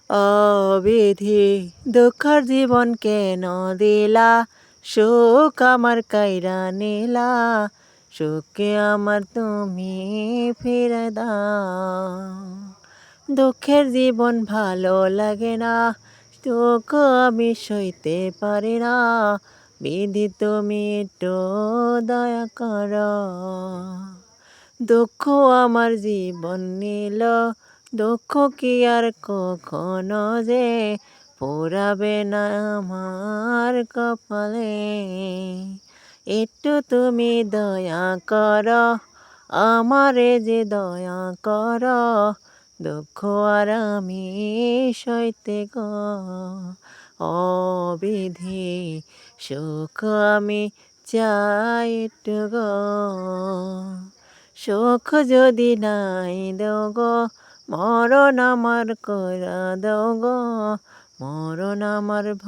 অবিধি দুঃখর জীবন কেন দিলা, সুখ আমার কাইরা নিলা, সুখকে আমার তুমি ফিরে দাও। দুঃখের জীবন ভালো লাগে না, দুঃখ আমি সইতে পারি না, বিধি তুমি একটু দয়া করো। দুঃখ আমার জীবন নিল, দুঃখ কি আর কখনো যে পোড়াবে না আমার কপালে। একটু তুমি দয়া করো, আমারে যে দয়া করো, দুঃখ আর আমি সইতে গো। অবিধি সুখ আমি চাই একটু গো, সুখ যদি নাই দাও গো, মরণ আমার কইরা দাও গো, মরণ আমার